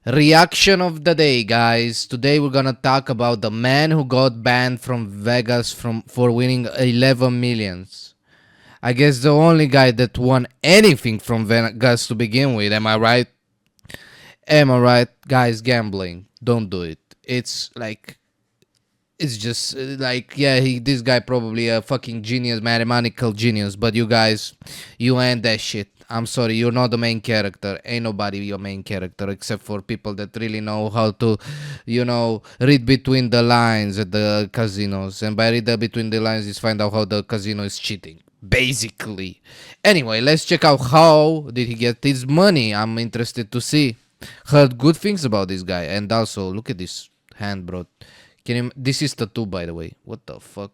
Reaction of the day, guys. Today we're gonna talk about the man who got banned from Vegas for winning 11 millions. I guess the only guy that won anything from Vegas to begin with. Am I right? Am I right? Guys, gambling. Don't do it. It's like... It's just like, yeah, this guy probably a fucking genius, mathematical genius. But you guys, you ain't that shit. I'm sorry, you're not the main character. Ain't nobody your main character except for people that really know how to, read between the lines at the casinos. And by read between the lines is find out how the casino is cheating, basically. Anyway, let's check out how did he get his money. I'm interested to see. Heard good things about this guy. And also, look at this hand, bro. This is tattoo, by the way. What the fuck?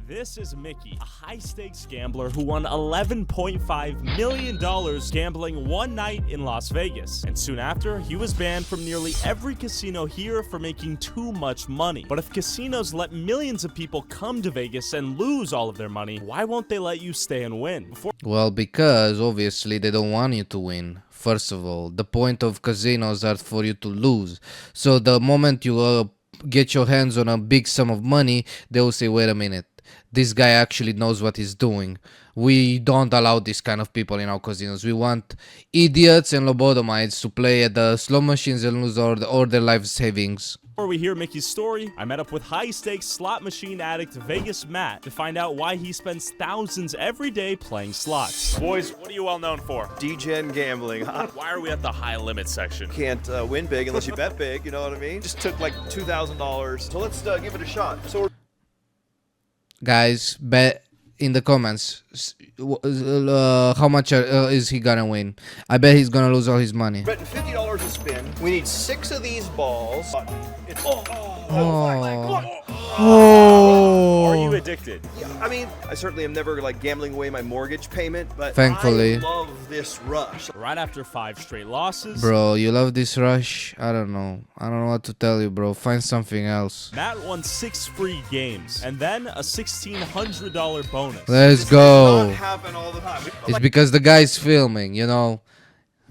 This is Mickey, a high-stakes gambler who won $11.5 million gambling one night in Las Vegas. And soon after, he was banned from nearly every casino here for making too much money. But if casinos let millions of people come to Vegas and lose all of their money, why won't they let you stay and win? Well, because obviously they don't want you to win. First of all, the point of casinos are for you to lose. So the moment you get your hands on a big sum of money, they will say, wait a minute, this guy actually knows what he's doing. We don't allow this kind of people in our casinos. We want idiots and lobotomites to play at the slot machines and lose all their life savings. Before we hear Mickey's story, I met up with high-stakes slot machine addict Vegas Matt to find out why he spends thousands every day playing slots. Boys, what are you well known for? DGen gambling. Why are we at the high-limit section? Can't win big unless you bet big, you know what I mean? Just took like $2,000. So let's give it a shot. So guys, bet in the comments how much is he gonna win. I bet he's gonna lose all his money. betting $50 a spin. We need 6 of these balls. It's Are you addicted? I mean, I certainly am never like gambling away my mortgage payment, but thankfully I love this rush. Right after 5 straight losses, bro, you love this rush? I don't know what to tell you, bro. Find something else. Matt won 6 free games and then a $1,600 bonus. Let's This go. does not happen all the time. It's because the guy's filming, you know.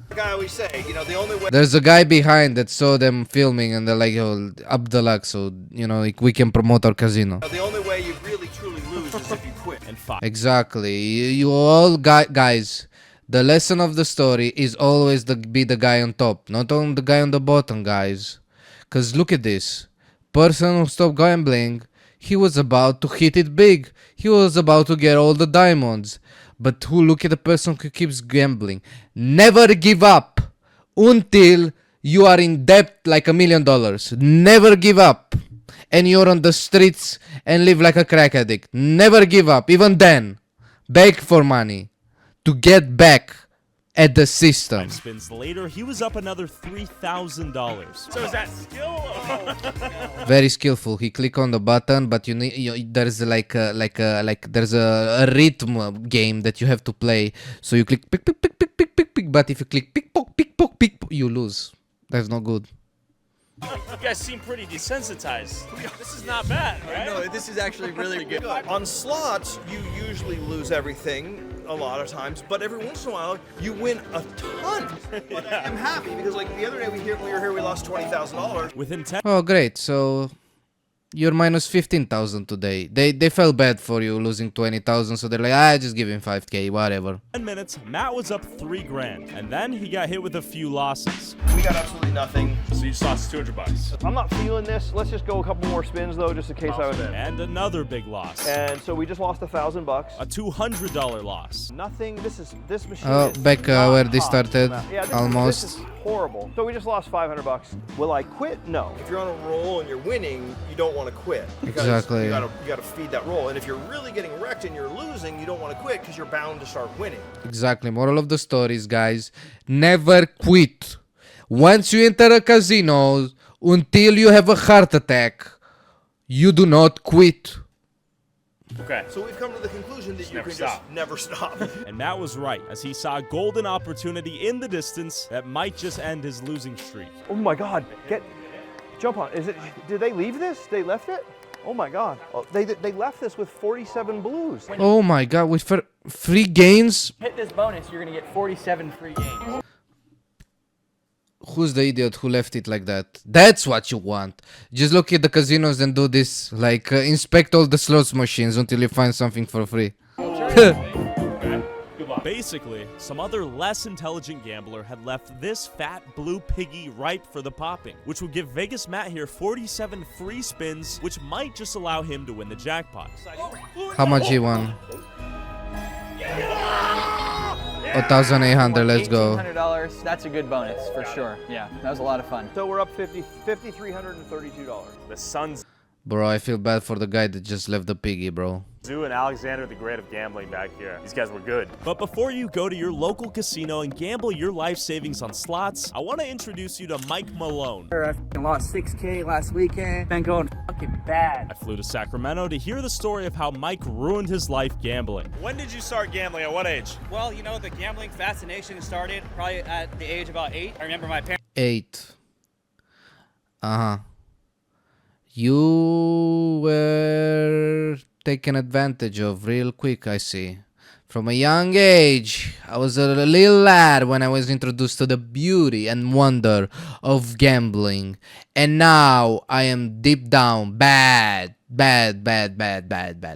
Like I always say, the only way. There's a guy behind that saw them filming and they're like, oh, up the luck, so, like, we can promote our casino. The only way you really truly lose is if you quit. And 5. Exactly. You all guys, the lesson of the story is always be the guy on top, not on the guy on the bottom, guys. Because look at this. Person who stopped gambling, he was about to hit it big. He was about to get all the diamonds. But who look at the person who keeps gambling. Never give up until you are in debt like $1 million. Never give up. And you're on the streets and live like a crack addict. Never give up. Even then, beg for money to get back at the system. 5 spins later, he was up another $3,000. So is that skill? Very skillful. He click on the button, but there's there's a rhythm game that you have to play. So you click pick pick pick pick pick pick pick, but if you click pick poke pick poke pick, you lose. That's not good. You guys seem pretty desensitized. This is not bad, right? No, this is actually really good. On slots, you usually lose everything a lot of times, but every once in a while, you win a ton. But I'm happy because, like, the other day we were here, we lost $20,000. Within 10 Oh, great. So you're minus 15,000 today. They felt bad for you losing 20,000, so they're like, just give him 5K, whatever. minutes, Matt was up $3,000, and then he got hit with a few losses. We got absolutely nothing. So you just lost $200. I'm not feeling this. Let's just go a couple more spins though, just in case I would. And another big loss. And so we just lost $1,000. A $200 loss. Nothing. This machine. Oh, is back not where they hot. started, Yeah, almost. This is horrible. So we just lost $500. Will I quit? No. If you're on a roll and you're winning, you don't want to quit. Because Exactly. You gotta feed that roll. And if you're really getting wrecked and you're losing, you don't want to quit because you're bound to start winning. Exactly. Moral of the story is, guys, never quit. Once you enter a casino, until you have a heart attack, you do not quit. Okay. So we've come to the conclusion that you never can stop. just never stop. And Matt was right, as he saw a golden opportunity in the distance that might just end his losing streak. Oh my God! Jump on. Did they leave this? They left it? Oh my God! Oh, they left this with 47 blues. Oh my god, with free gains? Hit this bonus, you're gonna get 47 free games. who's the idiot who left it like that? That's what you want. Just look at the casinos and do this. Like, inspect all the slots machines until you find something for free. Basically, some other less intelligent gambler had left this fat blue piggy ripe for the popping, which would give Vegas Matt here 47 free spins, which might just allow him to win the jackpot. How much he won? 1,800, let's go. $1,800, that's a good bonus for sure. Yeah, that was a lot of fun. So we're up $5,332. The Suns Bro, I feel bad for the guy that just left the piggy, bro. Zoo and Alexander the Great of gambling back here. These guys were good. But before you go to your local casino and gamble your life savings on slots, I want to introduce you to Mike Malone. I lost 6K last weekend. Been going fucking bad. I flew to Sacramento to hear the story of how Mike ruined his life gambling. When did you start gambling? At what age? Well, you know, the gambling fascination started probably at the age of about 8. I remember my parents. 8. Uh-huh. You were taken advantage of real quick, I see. From a young age, I was a little lad when I was introduced to the beauty and wonder of gambling. And now I am deep down bad.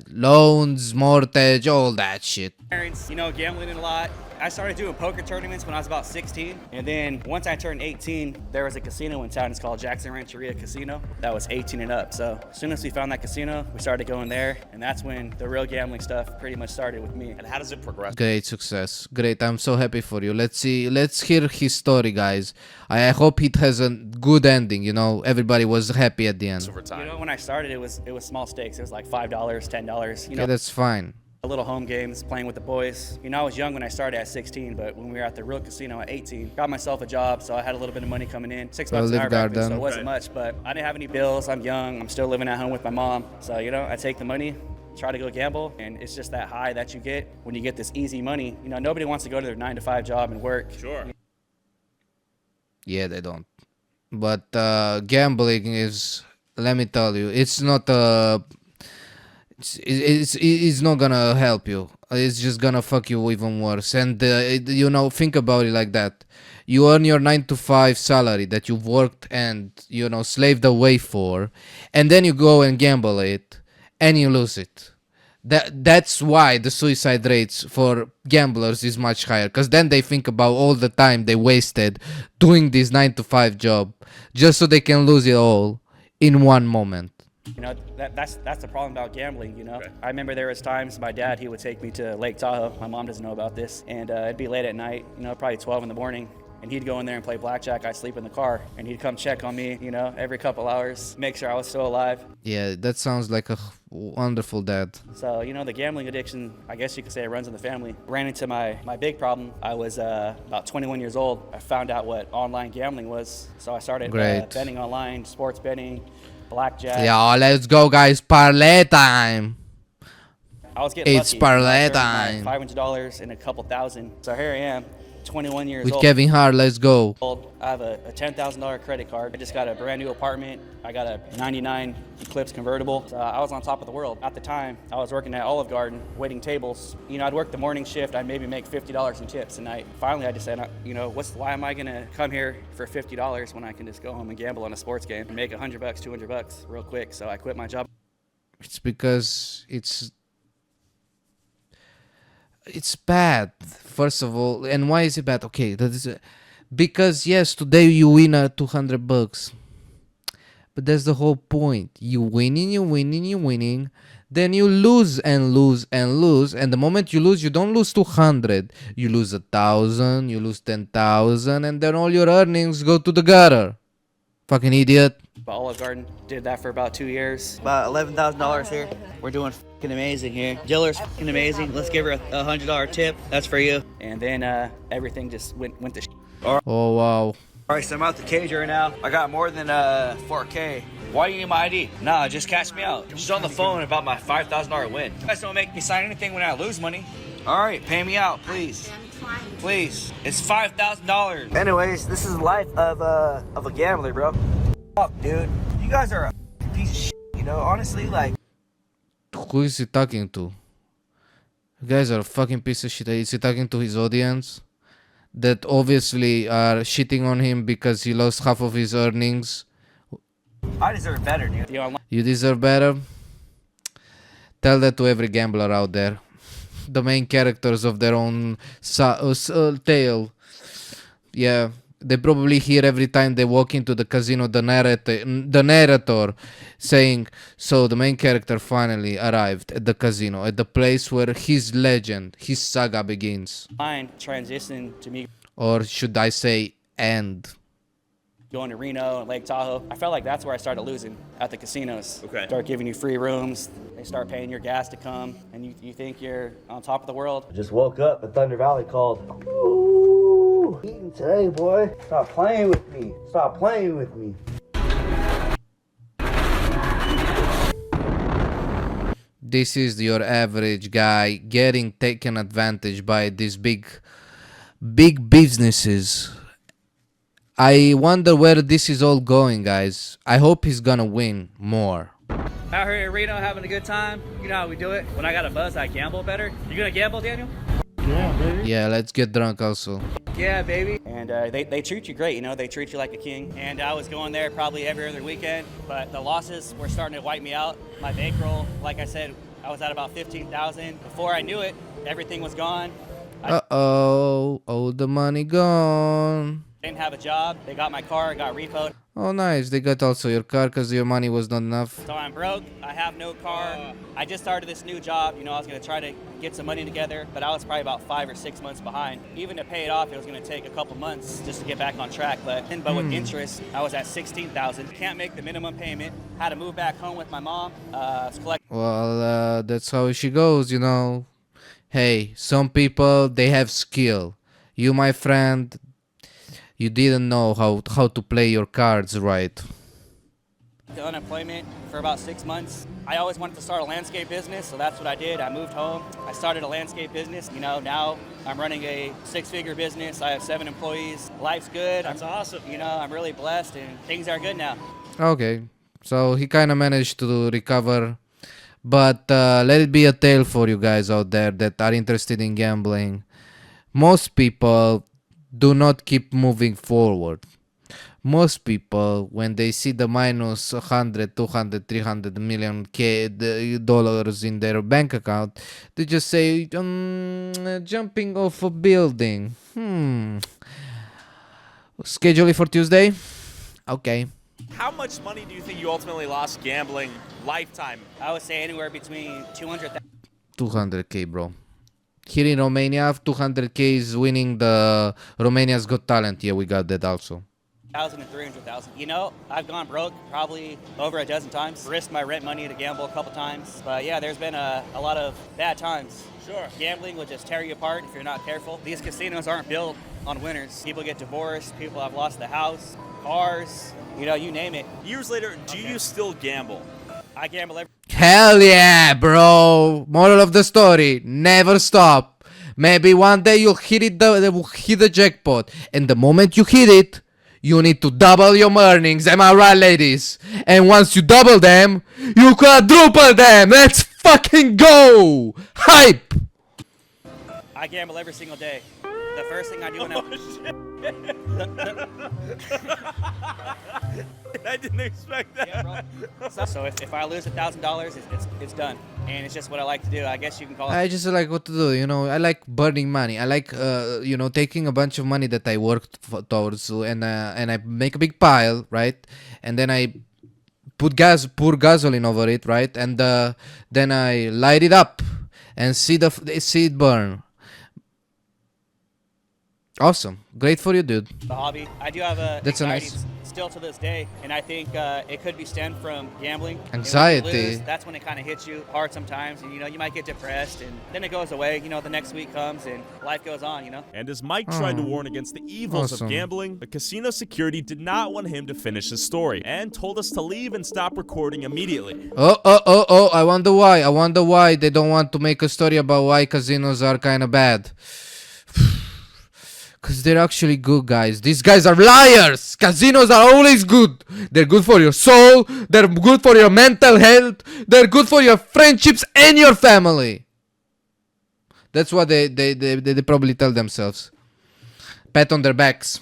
Loans, mortgage, all that shit. Parents, you know, gambling a lot. I started doing poker tournaments when I was about 16. And then once I turned 18, there was a casino in town. It's called Jackson Rancheria Casino. That was 18 and up. So as soon as we found that casino, we started going there. And that's when the real gambling stuff pretty much started with me. And how does it progress? Great success. Great. I'm so happy for you. Let's see. Let's hear his story, guys. I hope it has a good ending. You know, everybody was happy at the end. Over time. You know, when I started, it was small stakes. It was like $5, $10. You know, Okay, that's fine. little home games, playing with the boys. You know, I was young when I started at 16, but when we were at the real casino at 18, got myself a job, so I had a little bit of money coming in. $6 an hour back then, so it wasn't much, but I didn't have any bills. I'm young. I'm still living at home with my mom. So, you know, I take the money, try to go gamble, and it's just that high that you get when you get this easy money. You know, nobody wants to go to their 9-to-5 job and work. Sure. Yeah, they don't. But gambling is, let me tell you, it's not it's not gonna help you. It's just gonna fuck you even worse. And you know, think about it like that. You earn your 9-to-5 salary that you've worked and, you know, slaved away for, and then you go and gamble it, and you lose it. That's why the suicide rates for gamblers is much higher, because then they think about all the time they wasted doing this 9-to-5 job just so they can lose it all in one moment. You know, that's the problem about gambling, you know. Okay. I remember there was times my dad, he would take me to Lake Tahoe. My mom doesn't know about this. And it'd be late at night, you know, probably 12 in the morning. And he'd go in there and play blackjack. I'd sleep in the car. And he'd come check on me, you know, every couple hours, make sure I was still alive. Yeah, that sounds like a wonderful dad. So, you know, the gambling addiction, I guess you could say it runs in the family. Ran into my big problem. I was about 21 years old. I found out what online gambling was. So I started betting online, sports betting, blackjack. Yeah, let's go, guys. Parlay time. I was getting It's lucky. parlay time. $500 and a couple thousand. So here I am, 21 years With old. Kevin Hart, let's go. I have a $10,000 credit card. I just got a brand new apartment. I got a 99 Eclipse convertible. So I was on top of the world. At the time, I was working at Olive Garden, waiting tables. You know, I'd work the morning shift. I'd maybe make $50 in tips a night. Finally, I just said, you know, why am I gonna come here for $50 when I can just go home and gamble on a sports game and make $100, $200 real quick? So I quit my job. It's because it's bad, first of all. And why is it bad? Okay, that is because yes, today you win $200, but that's the whole point. You winning, then you lose and lose, and the moment you lose, you don't lose 200, you lose 1,000, you lose 10,000, and then all your earnings go to the gutter. Fucking idiot. Olive Garden, did that for about 2 years. About $11,000 here. We're doing fucking amazing here. Jiller's fucking amazing. Let's give her a $100 tip. That's for you. And then everything just went to shit. Oh wow. All right, so I'm out the cage right now. I got more than 4K. Why do you need my ID? Nah, just catch me out. She's on the phone about my $5,000 win. You guys don't make me sign anything when I lose money. All right, pay me out, please. Please. It's $5,000. Anyways, this is the life of a gambler, bro. Fuck, dude. You guys are a piece of shit, you know? Honestly, like... Who is he talking to? You guys are a fucking piece of shit. Is he talking to his audience? that obviously are shitting on him because he lost half of his earnings. I deserve better, dude. The online You deserve better. Tell that to every gambler out there. The main characters of their own tale. Yeah, they probably hear every time they walk into the casino the narrator saying, "So the main character finally arrived at the casino, at the place where his legend, his saga begins." transition to me Or should I say, end? going to Reno and Lake Tahoe. I felt like that's where I started losing at the casinos. Okay. Start giving you free rooms. They start paying your gas to come, and you think you're on top of the world. Just woke up at Thunder Valley called. Ooh, eating today, boy. Stop playing with me. Stop playing with me. This is your average guy getting taken advantage by these big businesses. I wonder where this is all going, guys. I hope he's gonna win more. Out here in Reno having a good time. You know how we do it. When I got a buzz, I gamble better. You gonna gamble, Daniel? Yeah, let's get drunk also. Yeah, baby. And they treat you great, you know, they treat you like a king. And I was going there probably every other weekend, but the losses were starting to wipe me out. My bankroll, like I said, I was at about 15,000. Before I knew it, everything was gone. Uh-oh, all the money gone. Didn't have a job. They got my car, got repoed. Oh, nice. They got also your car because your money was not enough. So I'm broke. I have no car. I just started this new job. You know, I was going to try to get some money together, but I was probably about 5 or 6 months behind. Even to pay it off, it was going to take a couple months just to get back on track. But with interest, I was at 16,000. Can't make the minimum payment. Had to move back home with my mom. Well, that's how she goes, you know. Hey, some people, they have skill. You, my friend, you didn't know how to play your cards right. The unemployment for about 6 months. I always wanted to start a landscape business, so that's what I did. I moved home. I started a landscape business. You know, now I'm running a 6-figure business. I have 7 employees. Life's good. That's awesome. You know, I'm really blessed, and things are good now. Okay, so he kind of managed to recover. But let it be a tale for you guys out there that are interested in gambling. Most people do not keep moving forward. Most people, when they see the minus 100, 200, 300 million dollars in their bank account, they just say, jumping off a building. Schedule it for Tuesday? Okay. How much money do you think you ultimately lost gambling lifetime? I would say anywhere between 200,000 200k, bro. Here in Romania, 200k is winning the Romania's Got Talent. Yeah, we got that also. and 300,000. You know, I've gone broke probably over a dozen times. Risked my rent money to gamble a couple times. But yeah, there's been a lot of bad times. Sure. Gambling will just tear you apart if you're not careful. These casinos aren't built on winners. People get divorced. People have lost the house, cars, you know, you name it. Years later, do you still gamble? I gamble every... Hell yeah, bro. Moral of the story, never stop. Maybe one day you'll hit the jackpot. And the moment you hit it, you need to double your earnings. Am I right, ladies? And once you double them, you quadruple them. Let's fucking go. Hype. I gamble every single day. The first thing I do when I didn't expect that. Yeah, bro. So if I lose $1,000, it's done, and it's just what I like to do. I guess you can call it. I just like what to do, you know. I like burning money. I like, you know, taking a bunch of money that I worked towards, and I make a big pile, right? And then I pour gasoline over it, right? And then I light it up and see it burn. Awesome, great for you, dude. The hobby. I do have a That's a anxiety nice- still to this day, and I think it could be stemmed from gambling. And when you Anxiety. lose, that's when it kind of hits you hard sometimes, and you know you might get depressed, and then it goes away. You know, the next week comes and life goes on. You know. And as Mike tried to warn against the evils Awesome. of gambling, the casino security did not want him to finish his story and told us to leave and stop recording immediately. Oh, I wonder why they don't want to make a story about why casinos are kind of bad. Because they're actually good, guys. These guys are liars. Casinos are always good. They're good for your soul. They're good for your mental health. They're good for your friendships and your family. That's what they probably tell themselves. Pat on their backs.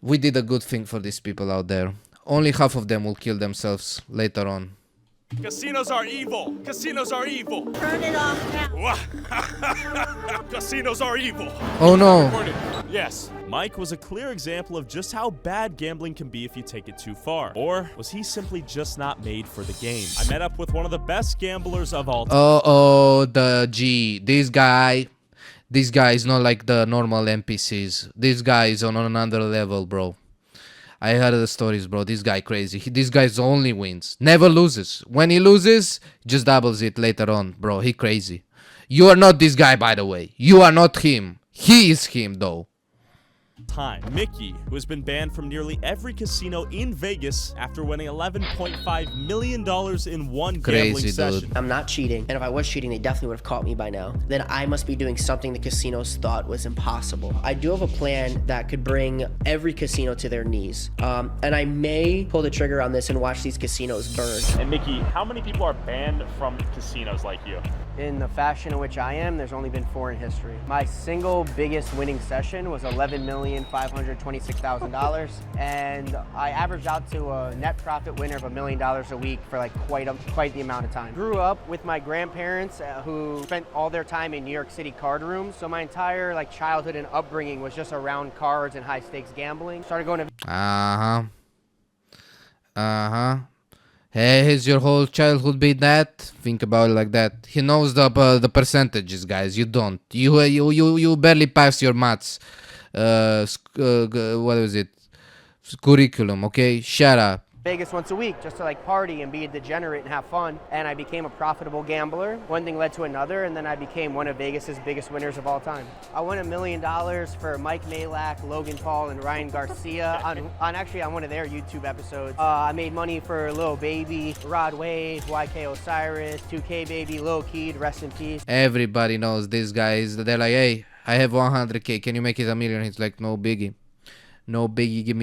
We did a good thing for these people out there. Only half of them will kill themselves later on. Casinos are evil. Casinos are evil. Turn it off now. Casinos are evil. Oh no. Yes. Mike was a clear example of just how bad gambling can be if you take it too far. Or was he simply just not made for the game? I met up with one of the best gamblers of all time. Oh, the G. This guy is not like the normal NPCs. This guy is on another level, bro. I heard the stories, bro. This guy crazy. This guy's only wins. Never loses. When he loses, just doubles it later on, bro. He crazy. You are not this guy, by the way. You are not him. He is him, though. Time. Mickey, who has been banned from nearly every casino in Vegas after winning $11.5 million in one gambling Crazy, session. dude. I'm not cheating, and if I was cheating, they definitely would have caught me by now. Then I must be doing something the casinos thought was impossible. I do have a plan that could bring every casino to their knees, and I may pull the trigger on this and watch these casinos burn. And Mickey, how many people are banned from casinos like you? In the fashion in which I am, there's only been 4 in history. My single biggest winning session was $11,526,000, and I averaged out to a net profit winner of $1 million a week for like quite the amount of time. Grew up with my grandparents who spent all their time in New York City card rooms, so my entire like childhood and upbringing was just around cards and high stakes gambling. Started going to Hey, has your whole childhood been that? Think about it like that. He knows the percentages, guys. You don't. You barely pass your maths. What is it? Curriculum. Okay, shut up. Vegas once a week just to like party and be a degenerate and have fun, and I became a profitable gambler. One thing led to another, and then I became one of Vegas's biggest winners of all time. I won $1 million for Mike Malak, Logan Paul, and Ryan Garcia on one of their YouTube episodes. I made money for Lil Baby, Rod Wave, YK Osiris, 2K Baby, Lil Keed, rest in peace. Everybody knows these guys. They're like, hey, I have 100K. Can you make it $1 million? He's like, no biggie. No biggie, give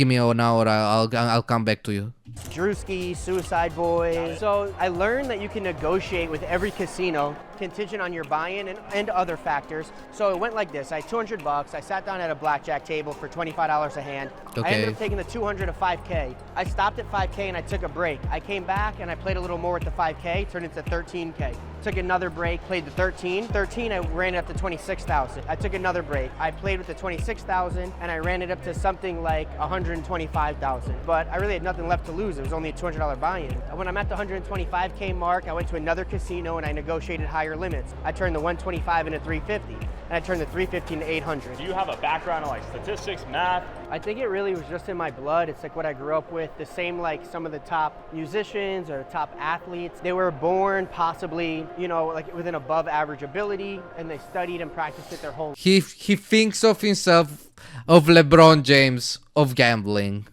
me an hour, I'll come back to you. Drewski, Suicide Boys. So I learned that you can negotiate with every casino contingent on your buy-in and other factors. So it went like this. I had $200. I sat down at a blackjack table for $25 a hand. Okay. I ended up taking the 200 to 5K. I stopped at 5K and I took a break. I came back and I played a little more with the 5K, turned into 13K. Took another break, played the 13. 13, I ran it up to 26,000. I took another break. I played with the 26,000 and I ran it up to something like 125,000. But I really had nothing left to lose. It was only a $200 buy-in. When I'm at the 125K mark, I went to another casino and I negotiated higher limits. I turned the 125 into 350, and I turned the 350 into 800. Do you have a background in like statistics, math? I think it really was just in my blood. It's like what I grew up with. The same like some of the top musicians or top athletes. They were born possibly, like with an above average ability, and they studied and practiced it their whole life. He thinks of himself of LeBron James of gambling.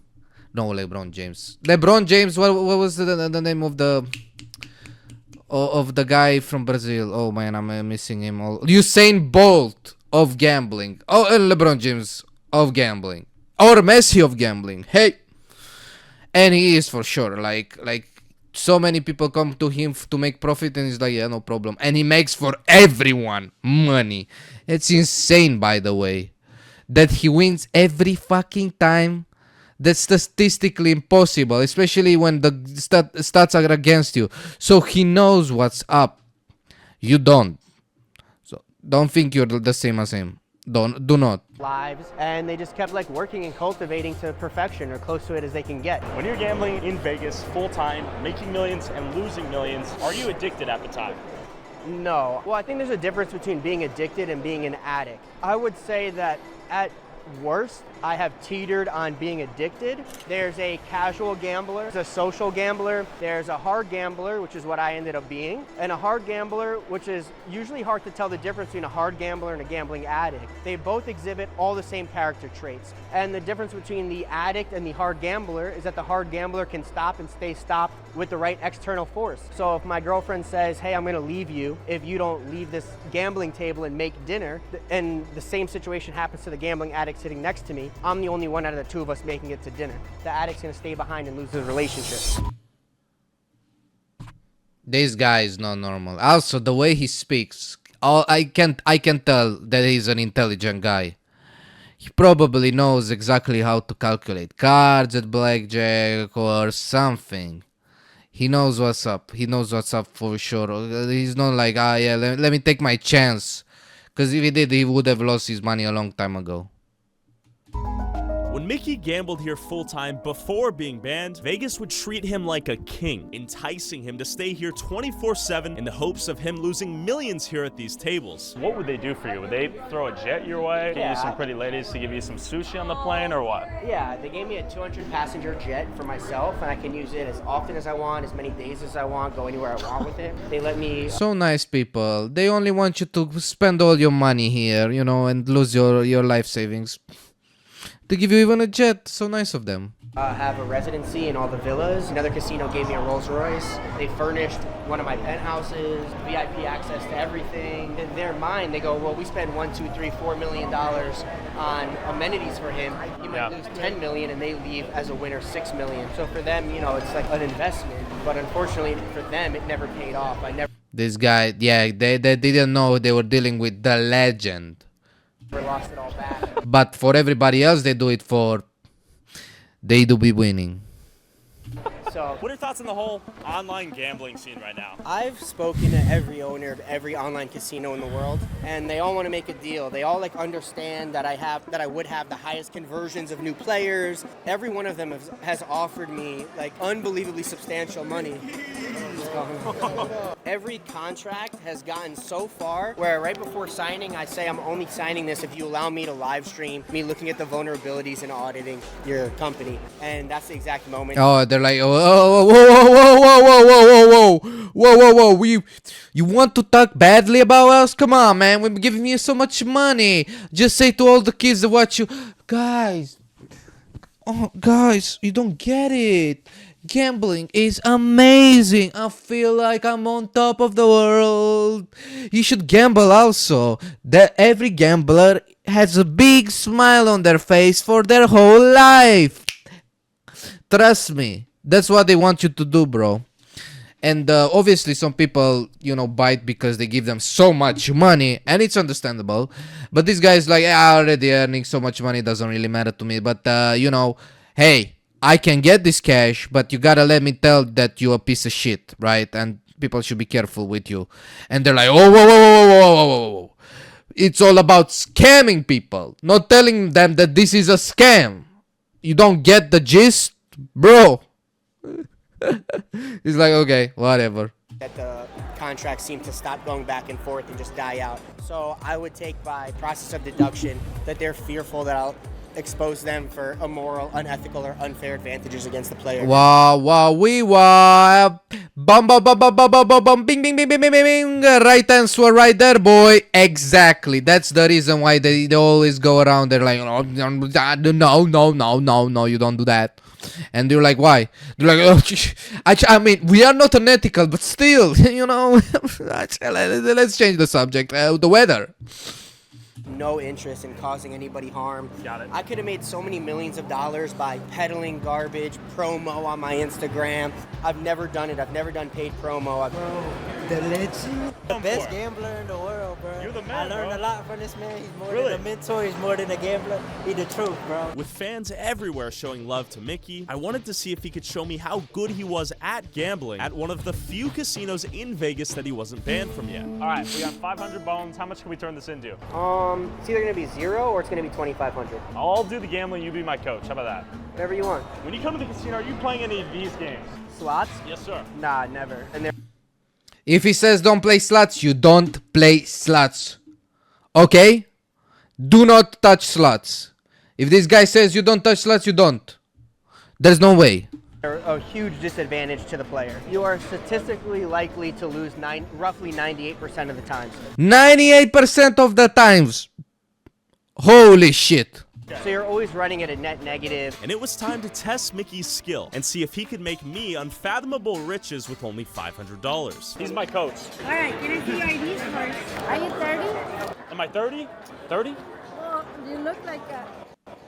No, LeBron James. LeBron James. What was the name of the guy from Brazil? Oh man, I'm missing him. Usain Bolt of gambling. Oh, and LeBron James of gambling, or Messi of gambling. Hey, and he is for sure. Like so many people come to him to make profit, and he's like, yeah, no problem. And he makes for everyone money. It's insane, by the way, that he wins every fucking time. That's statistically impossible, especially when the stats are against you. So he knows what's up. You don't. So don't think you're the same as him. Do not. Lives, and they just kept like working and cultivating to perfection or close to it as they can get. When you're gambling in Vegas full time, making millions and losing millions, are you addicted at the time? No. Well, I think there's a difference between being addicted and being an addict. I would say that at worst, I have teetered on being addicted. There's a casual gambler, there's a social gambler, there's a hard gambler, which is what I ended up being, and a hard gambler, which is usually hard to tell the difference between a hard gambler and a gambling addict. They both exhibit all the same character traits. And the difference between the addict and the hard gambler is that the hard gambler can stop and stay stopped with the right external force. So if my girlfriend says, hey, I'm gonna leave you if you don't leave this gambling table and make dinner, and the same situation happens to the gambling addict sitting next to me, I'm the only one out of the two of us making it to dinner. The addict's gonna stay behind and lose his relationship. This guy is not normal. Also, the way he speaks, I can tell that he's an intelligent guy. He probably knows exactly how to calculate cards at blackjack or something. He knows what's up. He knows what's up for sure. He's not like, ah, yeah, let me take my chance. Because if he did, he would have lost his money a long time ago. When Mickey gambled here full-time before being banned, Vegas would treat him like a king, enticing him to stay here 24/7 in the hopes of him losing millions here at these tables. What would they do for you? Would they throw a jet your way? Get you some pretty ladies to give you some sushi on the plane, or what? Yeah, they gave me a 200-passenger jet for myself, and I can use it as often as I want, as many days as I want, go anywhere I want with it. They let me... So nice people. They only want you to spend all your money here, you know, and lose your life savings. They give you even a jet. So nice of them. Have a residency in all the villas. Another casino gave me a Rolls Royce. They furnished one of my penthouses, VIP access to everything. They're mine. They go, well, we spend $1, $2, $3, $4 million on amenities for him. He might lose $10 million, and they leave as a winner $6 million. So for them, you know, it's like an investment. But unfortunately for them, it never paid off. This guy, yeah, they didn't know they were dealing with the legend. Lost it all back. But for everybody else, they do it for. They do be winning. So, what are your thoughts on the whole online gambling scene right now? I've spoken to every owner of every online casino in the world, and they all want to make a deal. They all like understand that I would have the highest conversions of new players. Every one of them has offered me like unbelievably substantial money. Every contract has gotten so far where right before signing, I say I'm only signing this if you allow me to live stream me looking at the vulnerabilities and auditing your company. And that's the exact moment. Oh, they're like, whoa. You want to talk badly about us? Come on, man. We're giving you so much money. Just say to all the kids that watch you, guys. Oh, guys, you don't get it. Gambling is amazing. I feel like I'm on top of the world. You should gamble also. That every gambler has a big smile on their face for their whole life. Trust me. That's what they want you to do, bro. And obviously some people, you know, bite because they give them so much money, and it's understandable. But this guy's like, yeah, already earning so much money, doesn't really matter to me. But you know, hey, I can get this cash, but you gotta let me tell that you're a piece of shit, right? And people should be careful with you. And they're like, oh, whoa. It's all about scamming people, not telling them that this is a scam. You don't get the gist, bro. He's like, okay, whatever. That the contracts seem to stop going back and forth and just die out. So I would take by process of deduction that they're fearful that I'll expose them for immoral, unethical, or unfair advantages against the player. Bum, bing. Right answer right there, boy. Exactly. That's the reason why they always go around. They're like, no, you don't do that. And you're like, why? They're like, oh, I mean, we are not unethical, but still, you know, let's change the subject. The weather. No interest in causing anybody harm. Got it. I could have made so many millions of dollars by peddling garbage, promo on my Instagram. I've never done it. I've never done paid promo. The legend. The best gambler in the world, bro. You're the man, I learned bro. a lot from this man. He's more Really? than a mentor. He's more than a gambler. He's the truth, bro. With fans everywhere showing love to Mickey, I wanted to see if he could show me how good he was at gambling at one of the few casinos in Vegas that he wasn't banned from yet. All right, we got 500 bones. How much can we turn this into? It's either gonna be 0 or it's gonna be 2,500. I'll do the gambling. You be my coach. How about that? Whatever you want. When you come to the casino, are you playing any of these games? Slots? Yes, sir. Nah, never. And If he says don't play slots, you don't play slots. Okay? Do not touch slots. If this guy says you don't touch slots, you don't. There's no way. they're a huge disadvantage to the player. You are statistically likely to lose roughly 98% of the times. 98% of the times. Holy shit. So you're always running at a net negative. And it was time to test Mickey's skill and see if he could make me unfathomable riches with only $500. He's my coach. All right, can I see your IDs first? Are you 30? Am I 30? 30? Well, you look like a...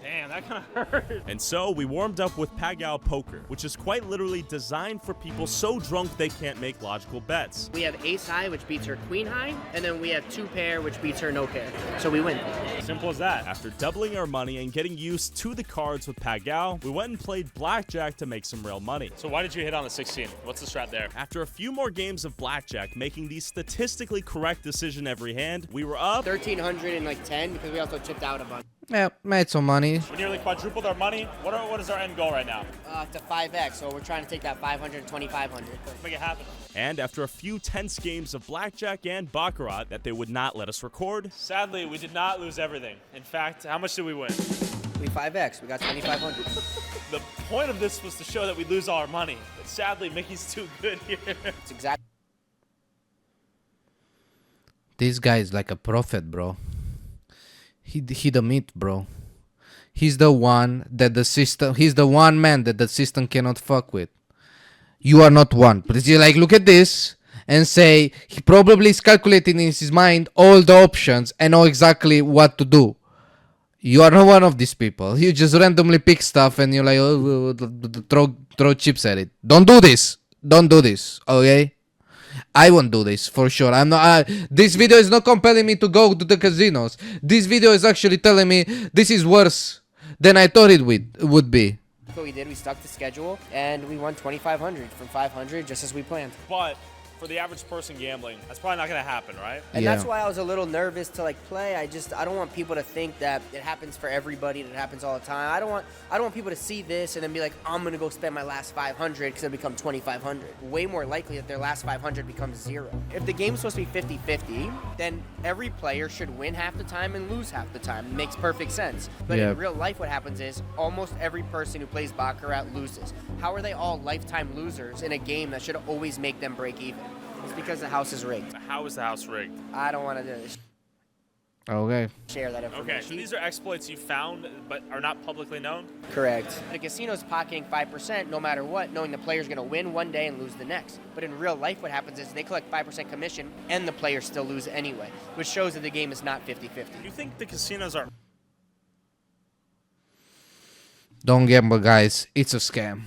Damn, that kind of hurt. And so we warmed up with Pagao Poker, which is quite literally designed for people so drunk they can't make logical bets. We have ace high, which beats her queen high, and then we have two pair, which beats her no pair. So we win. Simple as that. After doubling our money and getting used to the cards with Pagao, we went and played blackjack to make some real money. So why did you hit on the 16? What's the strat there? After a few more games of blackjack, making the statistically correct decision every hand, we were up 1,310 because we also chipped out a bunch. Yeah, made some money. We nearly quadrupled our money. What is our end goal right now? To 5x, so we're trying to take that 500 to 2,500. Let's make it happen. And after a few tense games of blackjack and baccarat that they would not let us record, Sadly, we did not lose everything. In fact, how much did we win? We 5x, we got 2,500. The point of this was to show that we lose all our money. But sadly, Mickey's too good here. It's exactly. This guy is like a prophet, bro. He the meat, bro. He's the one that the system. He's the one man that the system cannot fuck with. You are not one. But you like look at this and say he probably is calculating in his mind all the options and know exactly what to do. You are not one of these people. You just randomly pick stuff and you're like, oh, throw chips at it. Don't do this. Don't do this. Okay. I won't do this for sure. I'm not. This video is not compelling me to go to the casinos. This video is actually telling me this is worse than I thought it would be. What we did, we stuck to schedule and we won 2,500 from 500 just as we planned. But for the average person gambling, that's probably not going to happen, right? And that's why I was a little nervous to like play. I don't want people to think that it happens for everybody, that it happens all the time. I don't want people to see this and then be like, I'm going to go spend my last 500 because it'll become 2,500. Way more likely that their last 500 becomes zero. If the game's supposed to be 50-50, then every player should win half the time and lose half the time. It makes perfect sense. But in real life, what happens is almost every person who plays Baccarat loses. How are they all lifetime losers in a game that should always make them break even? It's because the house is rigged. How is the house rigged? I don't want to Okay. share that information. Okay, so these are exploits you found but are not publicly known? Correct. The casino's pocketing 5% no matter what, knowing the player's going to win one day and lose the next. But in real life, what happens is they collect 5% commission and the players still lose anyway, which shows that the game is not 50-50. You think the casinos are... Don't gamble, guys. It's a scam.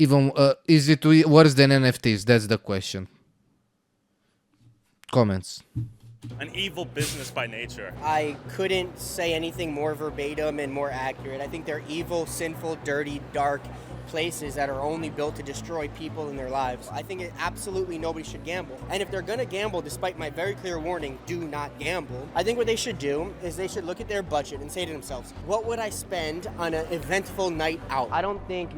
Even is it worse than NFTs? That's the question. Comments. an evil business by nature? I couldn't say anything more verbatim and more accurate. I think they're evil, sinful, dirty, dark places that are only built to destroy people in their lives. I think absolutely nobody should gamble. And if they're gonna gamble, despite my very clear warning, do not gamble, I think what they should do is they should look at their budget and say to themselves, what would I spend on an eventful night out? I don't think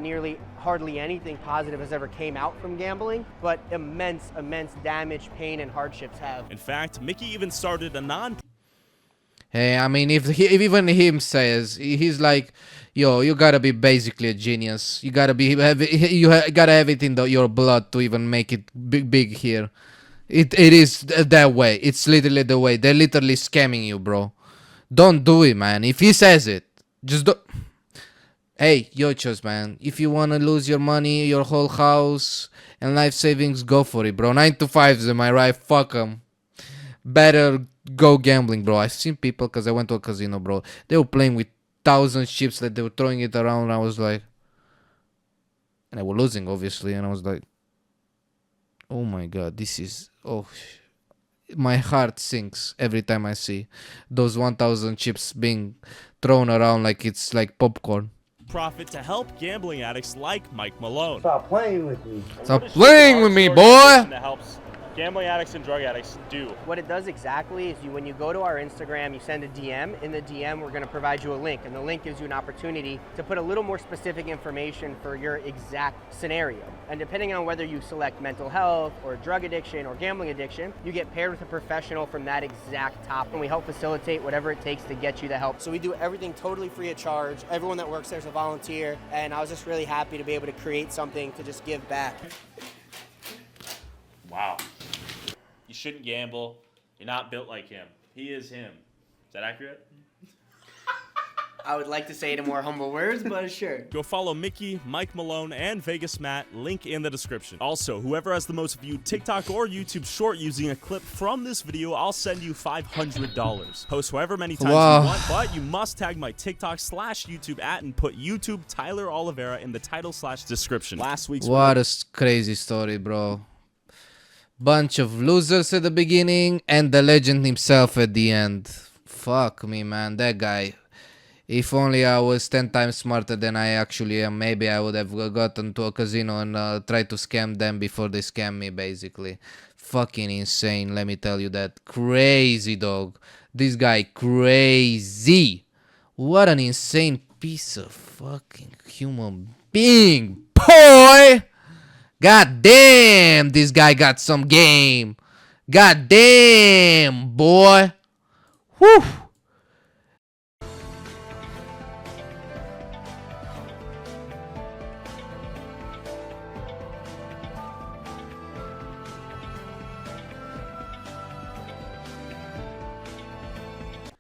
hardly anything positive has ever came out from gambling, but immense damage, pain, and hardships have. In fact, Mickey even started a Hey, I mean, if even him says, he's like, yo, you gotta be basically a genius. You gotta gotta have it in your blood to even make it big here. It is that way. It's literally the way. They're literally scamming you, bro. Don't do it, man. If he says it, just do. Hey, your choice, man. If you wanna lose your money, your whole house, and life savings, go for it, bro. 9 to 5s, am I right? Fuck them. Better go gambling, bro. I've seen people, because I went to a casino, bro. They were playing with 1,000 chips that they were throwing it around. And I was like, and I was losing, obviously. And I was like, oh my god, this is, oh, my heart sinks every time I see those 1,000 chips being thrown around like it's like popcorn. Profit to help gambling addicts like Mike Malone. Stop playing with me. Stop playing with me, boy. That helps gambling addicts and drug addicts do. What it does exactly is when you go to our Instagram, you send a DM. In the DM, we're going to provide you a link, and the link gives you an opportunity to put a little more specific information for your exact scenario. And depending on whether you select mental health or drug addiction or gambling addiction, you get paired with a professional from that exact topic, and we help facilitate whatever it takes to get you the help. So we do everything totally free of charge. Everyone that works there is a volunteer, and I was just really happy to be able to create something to just give back. Wow. You shouldn't gamble. You're not built like him. He is him. Is that accurate? I would like to say it in more humble words, but sure. Go follow Mickey, Mike Malone, and Vegas Matt, link in the description. Also, whoever has the most viewed TikTok or YouTube short using a clip from this video, I'll send you $500. Post however many times you want, but you must tag my TikTok/YouTube @ and put YouTube Tyler Oliveira in the title/description. Last week's What a crazy story, bro. Bunch of losers at the beginning and the legend himself at the end. Fuck me, man. That guy. If only I was 10 times smarter than I actually am, maybe I would have gotten to a casino and tried to scam them before they scam me, basically. Fucking insane, let me tell you that. Crazy, dog. This guy, crazy. What an insane piece of fucking human being, boy! God damn, this guy got some game. God damn, boy. Whew.